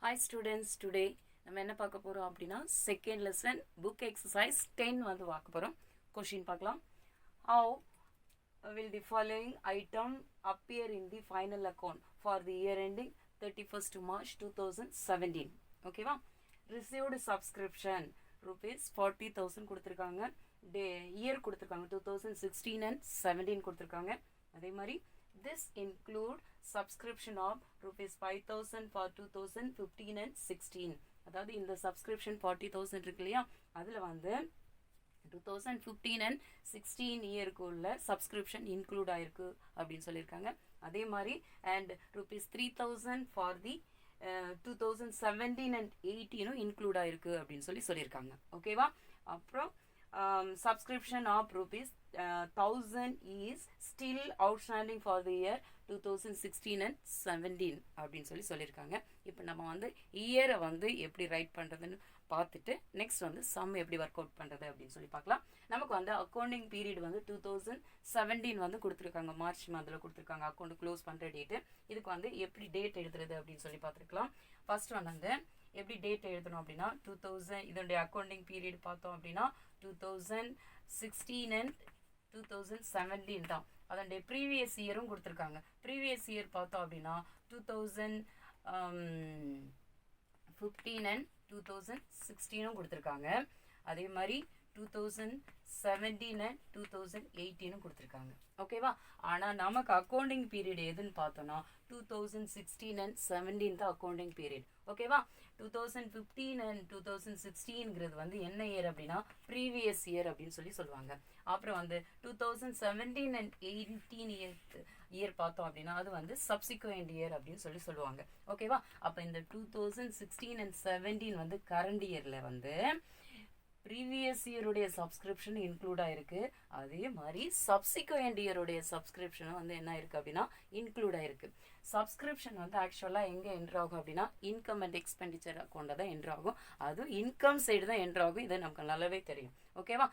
Hi students, today நம்ம என்ன பார்க்க போறோம் அப்படினா second lesson book exercise 10 வந்து பார்க்க போறோம். Question பார்க்கலாம். How will the following item appear in the final account for the year ending 31st March 2017? ஓகேவா? Received subscription rupees 40,000 கொடுத்திருக்காங்க. year கொடுத்திருக்காங்க 2016 and 17 கொடுத்திருக்காங்க. அதே மாதிரி this include subscription of rupees 5,000 for 2015 and 16. அதாவது இந்த subscription 40,000 இருக்கு இல்லையா, அதில் வந்து 2015 and 16 இயருக்கு உள்ள subscription include ஆயிருக்கு அப்படின்னு சொல்லியிருக்காங்க. அதே மாதிரி and rupees 3,000 for the 2017 and 18 include ஆயிருக்கு அப்படின்னு சொல்லியிருக்காங்க. ஓகேவா? அப்புறம் subscription of rupees 1,000 is still outstanding for the year 2016 and 17 அப்படின்னு சொல்லியிருக்காங்க. இப்போ நம்ம வந்து இயரை வந்து எப்படி ரைட் பண்ணுறதுன்னு பார்த்துட்டு நெக்ஸ்ட் வந்து சம் எப்படி ஒர்க் அவுட் பண்ணுறது அப்படின்னு சொல்லி பார்க்கலாம். நமக்கு வந்து அக்கௌண்டிங் பீரியட் வந்து 2017 வந்து கொடுத்துருக்காங்க, மார்ச் மந்தில் கொடுத்துருக்காங்க அக்கௌண்ட் க்ளோஸ் பண்ணுற டேட்டு. இதுக்கு வந்து எப்படி டேட் எழுதுறது அப்படின்னு சொல்லி பார்த்துருக்கலாம். ஃபர்ஸ்ட் வந்து எப்படி டேட் எழுதணும் அப்படின்னா 2000 இதனுடைய அக்கௌண்டிங் பீரியட் பார்த்தோம் அப்படின்னா 2016 and 2017 தான். அதனுடைய ப்ரீவியஸ் இயரும் கொடுத்துருக்காங்க. ப்ரீவியஸ் இயர் பார்த்தோம் அப்படின்னா 2015 and 2016 கொடுத்துருக்காங்க. அதே மாதிரி 2017 and 2018 கொடுத்துருக்காங்க. ஓகேவா? ஆனால் நமக்கு அக்கௌண்டிங் பீரியட் எதுன்னு பார்த்தோம்னா 2016 and 17 தான் அக்கௌண்டிங் பீரியட். ஓகேவா? 2015 and 2016ங்கிறது வந்து என்ன இயர் அப்படின்னா ப்ரீவியஸ் இயர் அப்படின்னு சொல்லுவாங்க. அப்புறம் வந்து 2017 and 18 இயர் பார்த்தோம் அப்படின்னா அது வந்து சப்சிக்வெண்ட் இயர் அப்படின்னு சொல்லுவாங்க. ஓகேவா? அப்போ இந்த 2016 and 17 வந்து கரண்ட் இயரில் வந்து ப்ரீவியஸ் இயருடைய சப்ஸ்கிரிப்ஷன் இன்க்ளூட் ஆயிருக்கு. அதே மாதிரி சப்சிக்வெண்ட் இயருடைய சப்ஸ்கிரிப்ஷனும் வந்து என்ன ஆயிருக்கு அப்படின்னா இன்க்ளூட் ஆயிருக்கு. சப்ஸ்கிரிப்ஷன் வந்து ஆக்சுவலாக எங்கே என்ட்ரு ஆகும் அப்படின்னா இன்கம் அண்ட் எக்ஸ்பெண்டிச்சர் அக்கௌண்ட்டை தான் என்ட்ரு ஆகும். அதுவும் இன்கம் சைடு தான் என்ட்ரு ஆகும். இது நமக்கு நல்லாவே தெரியும். ஓகேவா?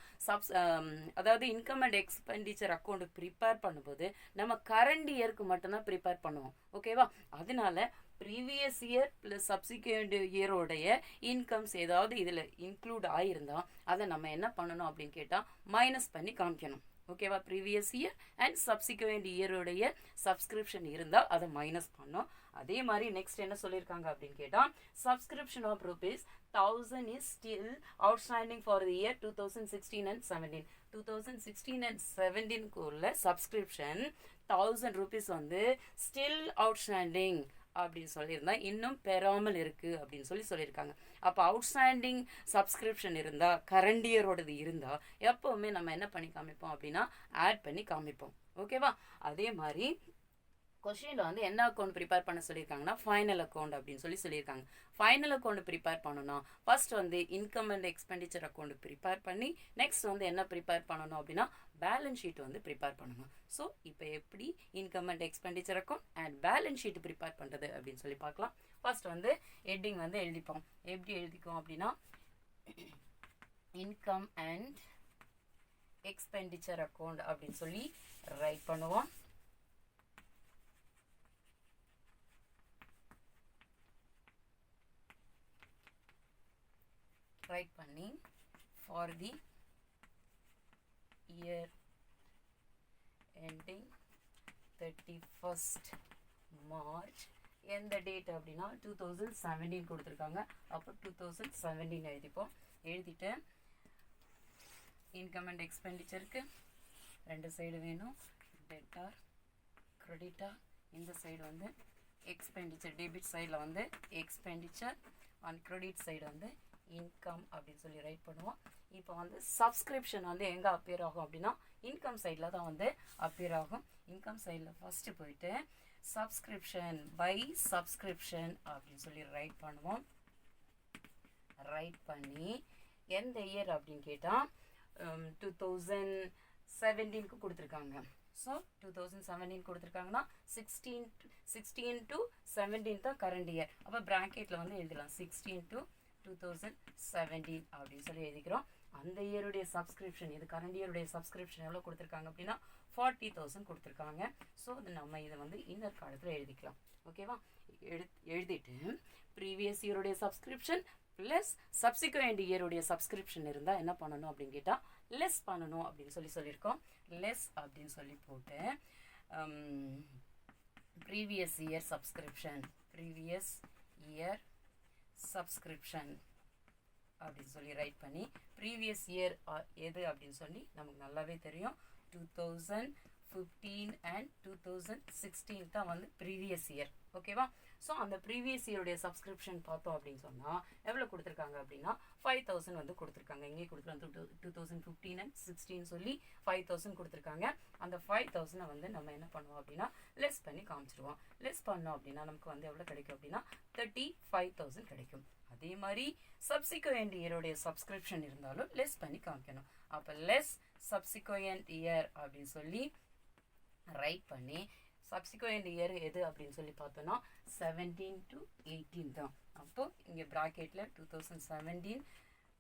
அதாவது income and expenditure account prepare பண்ணும்போது நம்ம கரண்ட் இயருக்கு மட்டும்தான் ப்ரிப்பேர் பண்ணுவோம். ஓகேவா? அதனால ப்ரீவியஸ் இயர் ப்ளஸ் சப்சிக்வெண்ட் இயரோடைய இன்கம்ஸ் ஏதாவது இதில் இன்க்ளூட் ஆகியிருந்தா அதை நம்ம என்ன பண்ணணும் அப்படின்னு கேட்டால் மைனஸ் பண்ணி காமிக்கணும். ஓகேவா? ப்ரீவியஸ் இயர் அண்ட் சப்சிக்வெண்ட் இயருடைய சப்ஸ்கிரிப்ஷன் இருந்தால் அதை மைனஸ் பண்ணோம். அதே மாதிரி நெக்ஸ்ட் என்ன சொல்லியிருக்காங்க அப்படின்னு கேட்டால் subscription of rupees 1,000 is still outstanding for the year 2016 and 17. 2016 and 17க்கு உள்ள சப்ஸ்கிரிப்ஷன் 1,000 rupees வந்து ஸ்டில் அவுட்ஸ்டாண்டிங் அப்படின்னு சொல்லியிருந்தா இன்னும் பெறாமல் இருக்கு அப்படின்னு சொல்லியிருக்காங்க. அப்போ அவுட்ஸ்டாண்டிங் சப்ஸ்கிரிப்ஷன் இருந்தால் கரண்ட் இயரோடது இருந்தால் எப்போவுமே நம்ம என்ன பண்ணி காமிப்போம் அப்படின்னா ஆட் பண்ணி காமிப்போம். ஓகேவா? அதே மாதிரி கொஸ்டினில் வந்து என்ன அக்கௌண்ட் ப்ரிப்பேர் பண்ண சொல்லியிருக்காங்கன்னா ஃபைனல் அக்கௌண்ட் அப்படின்னு சொல்லியிருக்காங்க. ஃபைனல் அக்கௌண்ட் ப்ரிப்பேர் பண்ணணும் ஃபர்ஸ்ட் வந்து income and expenditure account prepare பண்ணி நெக்ஸ்ட் வந்து என்ன ப்ரிப்பேர் பண்ணணும் அப்படின்னா பேலன்ஸ் ஷீட் வந்து ப்ரிப்பேர் பண்ணணும். ஸோ இப்போ எப்படி income and expenditure account and balance sheet prepare பண்ணுறது அப்படின்னு சொல்லி பார்க்கலாம். ஃபர்ஸ்ட் வந்து ஹெட்டிங் வந்து எழுதிப்போம். எப்படி எழுதிக்கும் அப்படின்னா இன்கம் அண்ட் எக்ஸ்பெண்டிச்சர் அக்கௌண்ட் அப்படின்னு சொல்லி ரைட் பண்ணுவோம். ரைட் பண்ணி for the year ending 31st March எந்த டேட் அப்படின்னா 2017 கொடுத்துருக்காங்க. அப்போ 2017 எழுதிப்போம். எழுதிட்டு இன்கம் அண்ட் எக்ஸ்பெண்டிச்சருக்கு ரெண்டு சைடு வேணும், டெட்டார் கிரெடிட்டார். இந்த சைடு வந்து எக்ஸ்பெண்டிச்சர் டெபிட் சைடில் வந்து எக்ஸ்பெண்டிச்சர் அண்ட் கிரெடிட் சைடு வந்து இன்கம் அப்படின்னு சொல்லி ரைட் பண்ணுவோம். இப்போ வந்து சப்ஸ்கிரிப்ஷன் வந்து எங்கே அப்பியர் ஆகும் அப்படின்னா இன்கம் சைடில் தான் வந்து அப்பியர் ஆகும். இன்கம் சைடில் ஃபஸ்ட்டு போயிட்டு சப்ஸ்கிரிப்ஷன் பை சப்ஸ்கிரிப்ஷன் அப்படின்னு சொல்லி ரைட் பண்ணுவோம். ரைட் பண்ணி எந்த இயர் அப்படின்னு கேட்டால் 2017க்கு கொடுத்துருக்காங்க. ஸோ 2017 கொடுத்துருக்காங்கன்னா 16 to 17 தான் கரண்ட் இயர். அப்போ ப்ராக்கெட்டில் வந்து எழுதலாம் 16 to 2017 அப்படின்னு சொல்லி எழுதிக்கிறோம். அந்த இயருடைய சப்ஸ்கிரிப்ஷன் இது கரண்ட் இயருடைய சப்ஸ்கிரிப்ஷன் எவ்வளோ கொடுத்துருக்காங்க அப்படின்னா 40,000 கொடுத்துருக்காங்க. ஸோ நம்ம இதை வந்து இன்னர் காலத்தில் எழுதிக்கலாம். ஓகேவா? எழுதிட்டு ப்ரீவியஸ் இயருடைய சப்ஸ்கிரிப்ஷன் ப்ளஸ் சப்சிக்வெண்ட் இயருடைய சப்ஸ்கிரிப்ஷன் இருந்தால் என்ன பண்ணணும் அப்படின்னு கேட்டால் லெஸ் பண்ணணும் அப்படின்னு சொல்லியிருக்கோம். லெஸ் அப்படின்னு சொல்லி போட்டு ப்ரீவியஸ் இயர் சப்ஸ்கிரிப்ஷன் அப்படின்னு சொல்லி ரைட் பண்ணி ப்ரீவியஸ் இயர் எது அப்படின்னு சொல்லி நமக்கு நல்லாவே தெரியும். 2015 and 2016 தான் வந்து ப்ரீவியஸ் இயர். ஓகேவா? ஸோ அந்த ப்ரீவியஸ் இயருடைய சப்ஸ்கிரிப்ஷன் பார்த்தோம் அப்படின்னு சொன்னால் எவ்வளோ கொடுத்துருக்காங்க அப்படின்னா 5000 வந்து கொடுத்துருக்காங்க. இங்கே கொடுத்துருக்காங்க 2015 and 16 சொல்லி 5000 கொடுத்துருக்காங்க. அந்த 5000 வந்து நம்ம என்ன பண்ணுவோம் அப்படின்னா லெஸ் பண்ணி காமிச்சிடுவோம். லெஸ் பண்ணோம் அப்படின்னா நமக்கு வந்து எவ்வளோ கிடைக்கும் அப்படின்னா 35,000 கிடைக்கும். அதே மாதிரி சப்சிக்வெண்ட் இயருடைய சப்ஸ்கிரிப்ஷன் இருந்தாலும் லெஸ் பண்ணி காமிக்கணும். அப்போ லெஸ் சப்சிக்வெண்ட் இயர் அப்படின்னு சொல்லி ரைட் பண்ணி சப்சிக்வெண்ட் இயர் எது அப்படின்னு சொல்லி பார்த்தோன்னா 17 to 18 தான். அப்போ இங்கே ப்ராக்கெட்டில் 2017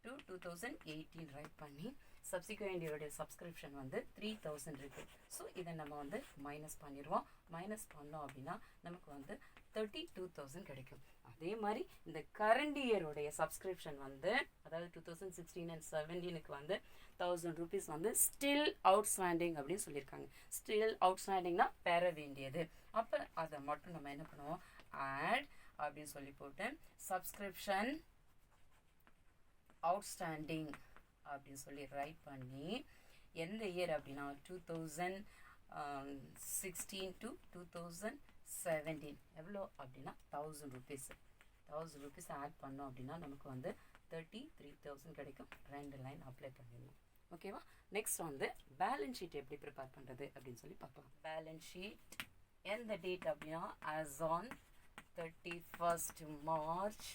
to 2018 ரைட் பண்ணி சப்சிக்வெண்ட் இயருடைய சப்ஸ்கிரிப்ஷன் வந்து 3000 இருக்குது. ஸோ இதை நம்ம வந்து மைனஸ் பண்ணிடுவோம். மைனஸ் பண்ணோம் அப்படின்னா நமக்கு வந்து 32,000 கிடைக்கும். அதே மாதிரி இந்த கரண்ட் இயருடைய சப்ஸ்கிரிப்ஷன் வந்து அதாவது 2016 and 17க்கு வந்து 1000 rupees வந்து ஸ்டில் அவுட்ஸ்டாண்டிங் அப்படின்னு சொல்லியிருக்காங்க. ஸ்டில் அவுட்ஸ்டாண்டிங்னா பெற வேண்டியது. அப்போ அதை மட்டும் நம்ம என்ன பண்ணுவோம் ஆட் அப்படின்னு சொல்லி போட்டு சப்ஸ்கிரிப்ஷன் அவுட்ஸ்டாண்டிங் அப்படின்னு சொல்லி ரைட் பண்ணி எந்த இயர் அப்படின்னா 2016 to 2017 எவ்வளோ அப்படின்னா 1000 rupees. 1000 rupees ஆட் பண்ணோம் அப்படின்னா நமக்கு வந்து 33,000 கிடைக்கும். 2 லைன் அப்ளை பண்ணிடணும். ஓகேவா? நெக்ஸ்ட் வந்து பேலன்ஸ் ஷீட் எப்படி ப்ரிப்பேர் பண்ணுறது அப்படின்னு சொல்லி பார்க்கலாம். பேலன்ஸ் ஷீட் எந்த டேட் அப்படின்னா ஆஸ் ஆன் 31st March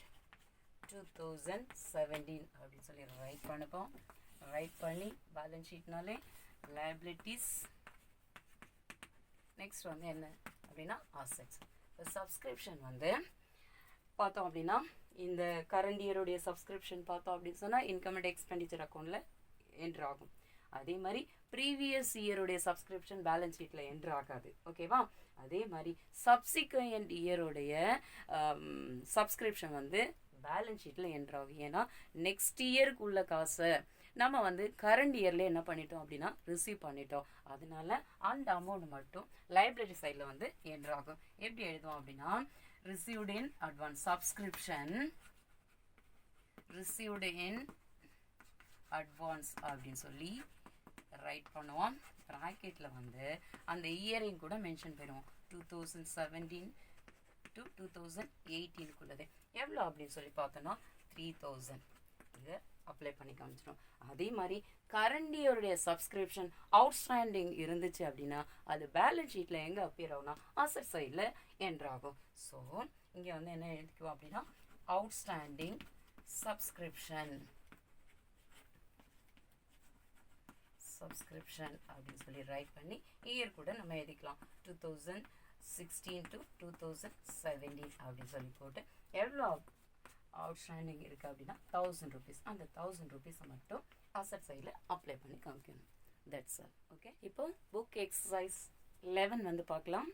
2017 அப்படின்னு சொல்லி ரைட் பண்ணுப்போம். ரைட் பண்ணி பேலன்ஸ் ஷீட்னாலே liabilities நெக்ஸ்ட் வந்து என்ன அப்படின்னா assets. சப்ஸ்கிரிப்ஷன் வந்து பார்த்தோம் அப்படின்னா இந்த கரண்ட் இயருடைய சப்ஸ்கிரிப்ஷன் பார்த்தோம் அப்படின்னு சொன்னால் இன்கம் அண்ட் எக்ஸ்பெண்டிச்சர் அக்கௌண்ட்டில் என்ட்ரு ஆகும். அதே மாதிரி ப்ரீவியஸ் இயருடைய சப்ஸ்கிரிப்ஷன் பேலன்ஸ் ஷீட்டில் என்ட்ரு ஆகாது. ஓகேவா? அதே மாதிரி சப்சிக்வெண்ட் இயருடைய சப்ஸ்கிரிப்ஷன் வந்து பேலன்ஸ் ஷீட்டில் என்ட்ரு ஆகும். ஏன்னா நெக்ஸ்ட் இயருக்கு உள்ள காசை நம்ம வந்து கரண்ட் இயர்ல என்ன பண்ணிட்டோம் அப்படின்னா ரிசீவ் பண்ணிட்டோம். அதனால அந்த அமௌண்ட் மட்டும் லைபிலிட்டி சைடில் வந்து என்ட்ரு ஆகும். எப்படி எழுதுவோம் அப்படின்னா received in advance subscription received in advance அப்படின்னு சொல்லி ரைட் பண்ணுவோம். ப்ராக்கெட்டில் வந்து அந்த இயரையும் கூட மென்ஷன் பண்ணுவோம். 2017 to 2018 எவ்வளோ அப்படின்னு சொல்லி பார்த்தோன்னா 3000 இதை அப்ளை பண்ணி காமிச்சிடும். அதே மாதிரி கரண்ட் இயருடைய சப்ஸ்கிரிப்ஷன் அவுட்ஸ்டாண்டிங் இருந்துச்சு அப்படின்னா அது பேலன்ஸ் ஷீட்டில் எங்கே அப்பியர் ஆகும்னா அசட் சைடில் என்ட்ரு ஆகும். ஸோ இங்கே வந்து என்ன எழுதிக்குவோம் அப்படின்னா அவுட்ஸ்டாண்டிங் சப்ஸ்கிரிப்ஷன் அப்படின்னு சொல்லி ரைட் பண்ணி இயர் கூட நம்ம எழுதிக்கலாம் 2016 to 2017 அப்படின்னு சொல்லி போட்டு எவ்வளோ அவுட்ஸ்டாண்டிங் இருக்குது அப்படின்னா 1000 rupees. அந்த 1000 rupees மட்டும் அசட் சைடில் அப்ளை பண்ணி காமிக்கணும். That's all. ஓகே, இப்போ புக் எக்ஸசைஸ் 11 வந்து பார்க்கலாம்.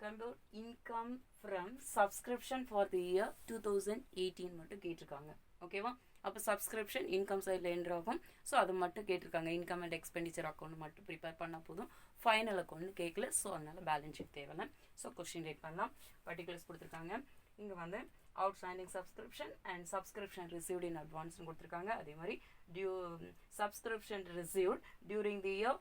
Compare income from subscription for the year 2018 மட்டும் கேட்டிருக்காங்க. ஓகேவா? அப்போ சப்ஸ்கிரிப்ஷன் இன்கம் சைடில் என்ட்ரு ஆகும். ஸோ அது மட்டும் கேட்டிருக்காங்க. இன்கம் அண்ட் எக்ஸ்பெண்டிச்சர் அக்கௌண்ட் மட்டும் ப்ரிப்பேர் பண்ணால் போதும். ஃபைனல் அக்கௌண்ட் கேட்கல. ஸோ அதனால் பேலன்ஸ் ஷீட் தேவையில்லை. ஸோ கொஸ்டின் ரேட் பண்ணலாம். பர்டிகுலர்ஸ் கொடுத்துருக்காங்க. இங்கே வந்து outstanding subscription and subscription received in அட்வான்ஸ்னு கொடுத்துருக்காங்க. அதே மாதிரி subscription received during the year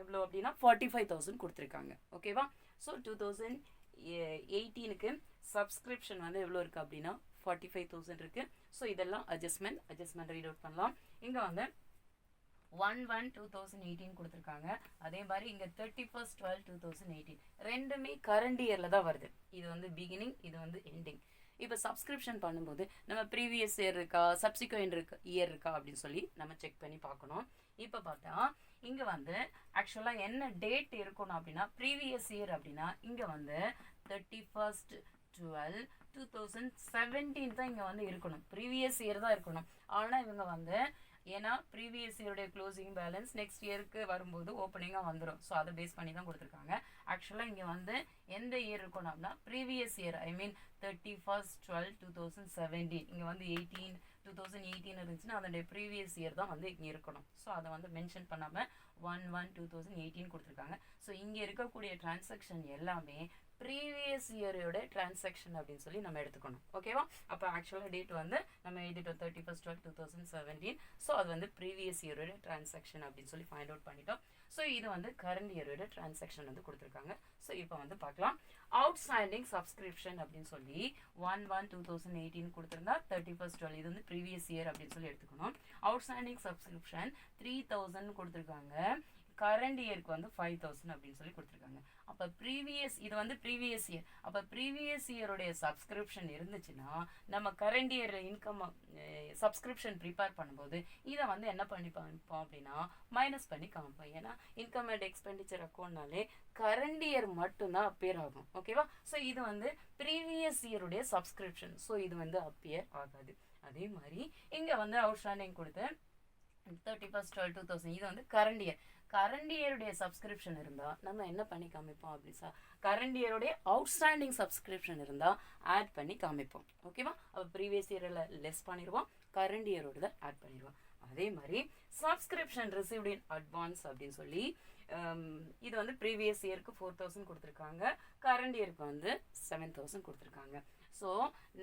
எவ்வளோ அப்படின்னா 45,000 கொடுத்துருக்காங்க. ஓகேவா? ஸோ 2018க்கு சப்ஸ்கிரிப்ஷன் வந்து எவ்வளோ இருக்குது அப்படின்னா 45,000 இருக்குது. ஸோ இதெல்லாம் அட்ஜஸ்ட்மெண்ட் ரீட் அவுட் பண்ணலாம். இங்கே வந்து 1/1/2018 கொடுத்துருக்காங்க. அதே மாதிரி இங்கே 31st 12/2018 ரெண்டுமே கரண்ட் இயரில் தான் வருது. இது வந்து பிகினிங், இது வந்து எண்டிங். இப்போ சப்ஸ்கிரிப்ஷன் பண்ணும்போது நம்ம ப்ரீவியஸ் இயர் இருக்கா சப்சிக்வெண்ட் இயர் இருக்கா அப்படின்னு சொல்லி நம்ம செக் பண்ணி பார்க்கணும். இப்போ பார்த்தா இங்கே வந்து ஆக்சுவலாக என்ன டேட் இருக்கணும் அப்படின்னா ப்ரீவியஸ் இயர் அப்படின்னா இங்கே வந்து 31st 12 2017 தான் இங்கே வந்து இருக்கணும், ப்ரீவியஸ் இயர் தான் இருக்கணும். ஆனால் இவங்க வந்து ஏன்னா ப்ரீவியஸ் இயருடைய க்ளோசிங் பேலன்ஸ் நெக்ஸ்ட் இயருக்கு வரும்போது ஓப்பனிங்காக வந்துடும். ஸோ அதை பேஸ் பண்ணி தான் கொடுத்துருக்காங்க. ஆக்சுவலாக இங்கே வந்து எந்த இயர் இருக்கணும் அப்படின்னா ப்ரீவியஸ் இயர், ஐ மீன் 31/12/2017. இங்கே வந்து 2018 இருந்துச்சுன்னா அதோடைய ப்ரீவியஸ் இயர் தான் வந்து இங்கே இருக்கணும். ஸோ அதை வந்து மென்ஷன் பண்ணாமல் 1/1/2018 கொடுத்துருக்காங்க. ஸோ இங்கே இருக்கக்கூடிய டிரான்சாக்ஷன் எல்லாமே ப்ரீவியஸ் இயரோட டிரான்சாக்ஷன் அப்படின்னு சொல்லி நம்ம எடுத்துக்கணும். ஓகேவா? அப்போ ஆக்சுவலாக டேட் வந்து நம்ம எழுதிட்டோம் 31/12/2017. ஸோ அது வந்து ப்ரீவியஸ் இயரோட டிரான்சாக்ஷன் அப்படின்னு சொல்லி ஃபைண்ட் அவுட் பண்ணிட்டோம். ஸோ இது வந்து கரண்ட் இயரோட டிரான்சாக்ஷன் வந்து கொடுத்துருக்காங்க. ஸோ இப்போ வந்து பார்க்கலாம். அவுட்ஸ்டாண்டிங் சப்ஸ்கிரிப்ஷன் அப்படின்னு சொல்லி 1/1/2018 கொடுத்துருந்தா 31/12 இது வந்து ப்ரீவியஸ் இயர் அப்படின்னு சொல்லி எடுத்துக்கணும். அவுட்ஸ்டாண்டிங் சப்ஸ்கிரிப்ஷன் 3000 கொடுத்துருக்காங்க. கரண்ட் இயருக்கு வந்து 5000 அப்படின்னு சொல்லி கொடுத்துருக்காங்க. அப்போ ப்ரீவியஸ் இது வந்து ப்ரீவியஸ் இயர். அப்போ ப்ரீவியஸ் இயருடைய சப்ஸ்கிரிப்ஷன் இருந்துச்சுன்னா நம்ம current year income subscription prepare பண்ணும்போது இதை வந்து என்ன பண்ணி பார்ப்போம் அப்படின்னா மைனஸ் பண்ணி காமிப்போம். ஏன்னா இன்கம் அண்ட் எக்ஸ்பெண்டிச்சர் அக்கௌண்ட்னாலே கரண்ட் இயர் மட்டும்தான் அப்பியர் ஆகும். ஓகேவா? ஸோ இது வந்து ப்ரீவியஸ் இயருடைய சப்ஸ்கிரிப்ஷன். ஸோ இது வந்து அப்பியர் ஆகாது. அதே மாதிரி இங்கே வந்து அவுட்ஸ்டாண்டிங் கொடுத்து 31/12/2000 இது வந்து கரண்ட் இயர். கரண்ட் இயருடைய சப்ஸ்கிரிப்ஷன் இருந்தால் நம்ம என்ன பண்ணி காமிப்போம் அப்படி கரண்ட் இயருடைய அவுட்ஸ்டாண்டிங் சப்ஸ்கிரிப்ஷன் இருந்தால் ஆட் பண்ணி காமிப்போம். ஓகேவா? அப்போ ப்ரீவியஸ் இயரில் லெஸ் பண்ணிடுவோம், கரண்ட் இயரோட ஆட் பண்ணிடுவோம். அதே மாதிரி சப்ஸ்கிரிப்ஷன் ரிசீவ்ட் இன் அட்வான்ஸ் அப்படின்னு சொல்லி இது வந்து ப்ரீவியஸ் இயருக்கு 4000 கொடுத்துருக்காங்க, கரண்ட் இயருக்கு வந்து 7000 கொடுத்துருக்காங்க. ஸோ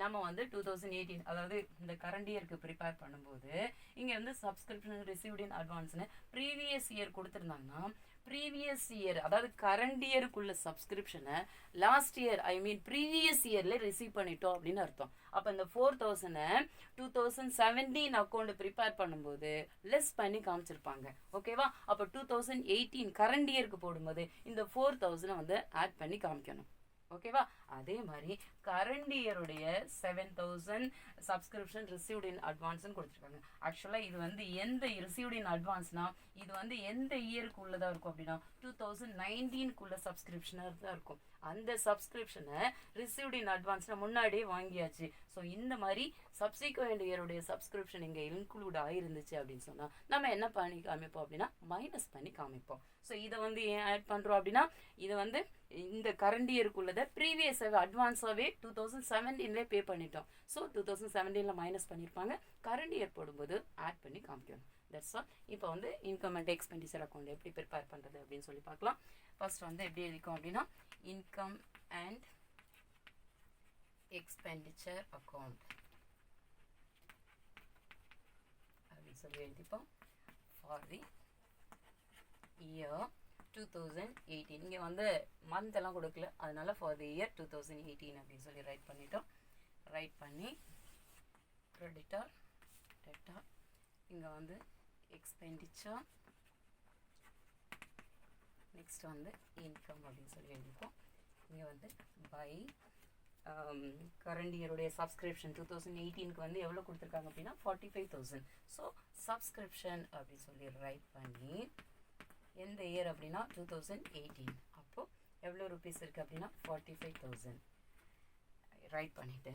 நம்ம வந்து 2018 அதாவது இந்த கரண்ட் இயருக்கு ப்ரிப்பேர் பண்ணும்போது இங்கே வந்து சப்ஸ்கிரிப்ஷன் ரிசீவ்ட் இன் அட்வான்ஸ்னு ப்ரீவியஸ் இயர் கொடுத்துருந்தாங்கன்னா ப்ரீவியஸ் இயர் அதாவது கரண்ட் இயருக்குள்ள சப்ஸ்கிரிப்ஷனை last year I mean previous இயர்ல ரிசீவ் பண்ணிட்டோம் அப்படின்னு அர்த்தம். அப்போ இந்த 4000 2017 அக்கௌண்ட் ப்ரிப்பேர் பண்ணும்போது லெஸ் பண்ணி காமிச்சிருப்பாங்க. ஓகேவா? அப்போ 2018 கரண்ட் இயருக்கு போடும்போது இந்த 4000 வந்து ஆட் பண்ணி காமிக்கணும். ஓகேவா? அதே மாதிரி கரண்ட் இயருடைய 7000 சப்ஸ்கிரிப்ஷன் ரிசீவ்ட் இன் அட்வான்ஸ்னு கொடுத்துருக்காங்க. ஆக்சுவலாக இது வந்து எந்த ரிசீவ்ட் இன் அட்வான்ஸ்னா இது வந்து எந்த இயருக்கு உள்ளதாக இருக்கும் அப்படின்னா 2019 சப்ஸ்கிரிப்ஷனாக தான் இருக்கும். அந்த சப்ஸ்கிரிப்ஷனை ரிசீவ்ட் இன் அட்வான்ஸ்னா முன்னாடியே வாங்கியாச்சு. ஸோ இந்த மாதிரி சப்சிக்வெண்ட் இயருடைய சப்ஸ்கிரிப்ஷன் இங்கே இன்க்ளூட் ஆகிருந்துச்சு அப்படின்னு சொன்னால் நம்ம என்ன பண்ணி காமிப்போம் அப்படின்னா மைனஸ் பண்ணி காமிப்போம். ஸோ இதை வந்து ஏன் ஆட் பண்ணுறோம் அப்படின்னா இது வந்து இந்த கரண்ட் இயருக்குள்ளதை ப்ரீவியஸ் அட்வான்ஸாகவே 2017 பே பண்ணிட்டோம். ஸோ 2017 மைனஸ் பண்ணியிருப்பாங்க, கரண்ட் இயர் போடும்போது ஆட் பண்ணி காமிக்கணும். That's all. இப்போ வந்து இன்கம் அண்ட் எக்ஸ்பெண்டிச்சர் அக்கௌண்ட் எப்படி ப்ரிப்பேர் பண்ணுறது அப்படின்னு சொல்லி பார்க்கலாம். ஃபர்ஸ்ட் வந்து எப்படி எழுதிக்கும் அப்படின்னா இன்கம் அண்ட் எக்ஸ்பெண்டிச்சர் அக்கௌண்ட் அப்படின்னு சொல்லி எழுதிப்போம். ஃபார் தி இயர் 2018 இங்கே வந்து மந்த் எல்லாம் கொடுக்கல, அதனால ஃபார் தி இயர் 2018 அப்படின்னு சொல்லி ரைட் பண்ணிட்டோம். ரைட் பண்ணி கிரெடிட்டர் டெப்டர் இங்கே வந்து எக்ஸ்பெண்டிச்சர் நெக்ஸ்ட் வந்து இன்கம் அப்படின்னு சொல்லி எழுதிப்போம். இங்கே வந்து பை கரண்ட் இயருடைய சப்ஸ்கிரிப்ஷன் 2018க்கு வந்து எவ்வளோ கொடுத்துருக்காங்க அப்படின்னா 45,000. ஸோ சப்ஸ்கிரிப்ஷன் அப்படின்னு சொல்லி ரைட் பண்ணி எந்த இயர் அப்படின்னா 2018. அப்போது எவ்வளோ ருபீஸ் இருக்குது அப்படின்னா 45,000 ரைட் பண்ணிவிட்டு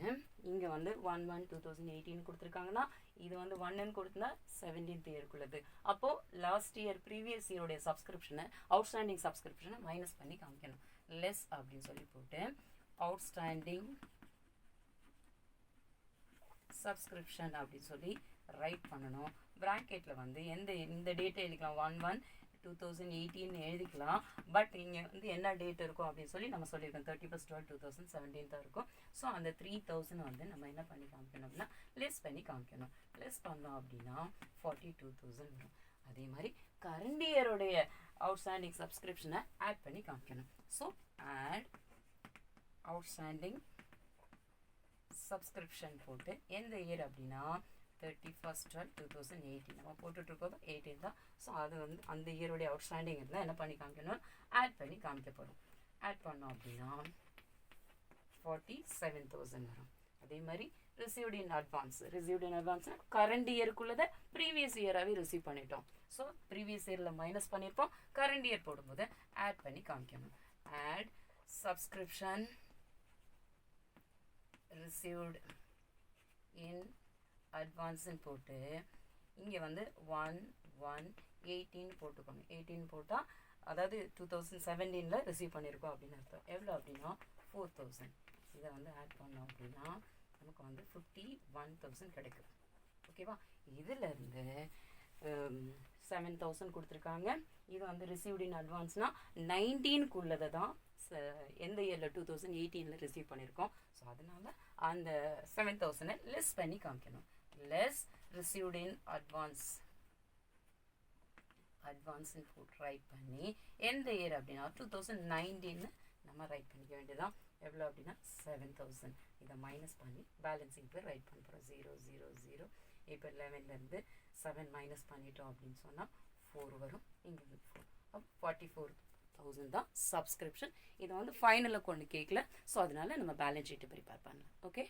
இங்கே வந்து 1/1/2018 கொடுத்துருக்காங்கன்னா இது வந்து 1ன்னு கொடுத்தா 17th இயருக்குள்ளது. அப்போது லாஸ்ட் இயர் ப்ரீவியஸ் இயருடைய சப்ஸ்கிரிப்ஷனை அவுட்ஸ்டாண்டிங் சப்ஸ்கிரிப்ஷனை மைனஸ் பண்ணி காமிக்கணும். லெஸ் அப்படின்னு சொல்லி போட்டு அவுட்ஸ்டாண்டிங் சப்ஸ்கிரிப்ஷன் அப்படின்னு சொல்லி ரைட் பண்ணணும். ப்ராக்கெட்டில் வந்து இந்த டேட்டை எழுதிக்கலாம் 1/1/2018 எழுதிக்கலாம். பட் இங்கே வந்து என்ன டேட் இருக்கும் அப்படின்னு சொல்லி நம்ம சொல்லியிருக்கோம் 31/12/2017 தான் இருக்கும். ஸோ அந்த 3000 வந்து நம்ம என்ன பண்ணி காமிக்கணும் அப்படின்னா லெஸ் பண்ணி காமிக்கணும். லெஸ் பண்ணோம் அப்படின்னா 42,000 வரும். அதே மாதிரி கரண்ட் இயருடைய அவுட்ஸ்டாண்டிங் சப்ஸ்கிரிப்ஷனை ஆட் பண்ணி காமிக்கணும். ஸோ ஆட் அவுட்ஸ்டாண்டிங் சப்ஸ்கிரிப்ஷன் போட்டு எந்த இயர் அப்படின்னா 31/12/2018 நம்ம போட்டுட்ருக்கோம் 18 தான். ஸோ அது வந்து அந்த இயருடைய அவுட்ஸ்டாண்டிங் இருந்தால் என்ன பண்ணி காமிக்கணும் ஆட் பண்ணி காமிக்கப்படும். ஆட் பண்ணோம் அப்படின்னா 47,000 வரும். அதே மாதிரி ரிசீவ்ட் இன் அட்வான்ஸ் கரண்ட் இயருக்குள்ளதை ப்ரீவியஸ் இயராகவே ரிசீவ் பண்ணிட்டோம். ஸோ ப்ரீவியஸ் இயரில் மைனஸ் பண்ணியிருப்போம், கரண்ட் இயர் போடும்போது ஆட் பண்ணி காமிக்கணும். ஆட் சப்ஸ்கிரிப்ஷன் ரிசீவ்டு இன் அட்வான்ஸ்ன்னு போட்டு இங்கே வந்து 1/1/18 போட்டுக்கணும். 18 போட்டால் அதாவது 2017 ரிசீவ் பண்ணியிருக்கோம் அப்படின்னு அர்த்தம். எவ்வளோ அப்படின்னா 4000. இதை வந்து ஆட் பண்ணோம் அப்படின்னா நமக்கு வந்து 51,000 கிடைக்கும். ஓகேவா? இதிலேருந்து 7,000 கொடுத்துருக்காங்க. இது வந்து ரிசீவ்டு இன் அட்வான்ஸ்னால் 19க்குள்ளதை தான் எந்த இயரில் 2018 ரிசீவ் பண்ணியிருக்கோம். ஸோ அதனால் அந்த 7,000 லெஸ் பண்ணி காமிக்கணும். லெஸ் ரிசீவ்டு இன் அட்வான்ஸ்ன்னு போட்டு ரைட் பண்ணி எந்த இயர் அப்படின்னா 2019 நம்ம ரைட் பண்ணிக்க வேண்டியதான். எவ்வளோ அப்படின்னா 7,000. இதை மைனஸ் பண்ணி பேலன்சிங் போய் ரைட் பண்ண போகிறோம். 0 0 0. இப்போ 11லேருந்து 7 மைனஸ் பண்ணிட்டோம் அப்படின்னு சொன்னால் 4 வரும். இங்கே 4. அப்போ 44,000 தான் சப்ஸ்கிரிப்ஷன். இதை வந்து ஃபைனலில் கொண்டு கேட்கல. ஸோ அதனால நம்ம பேலன்ஸ் ஷீட்டை ப்ரிப்பேர் பண்ணலாம். ஓகே.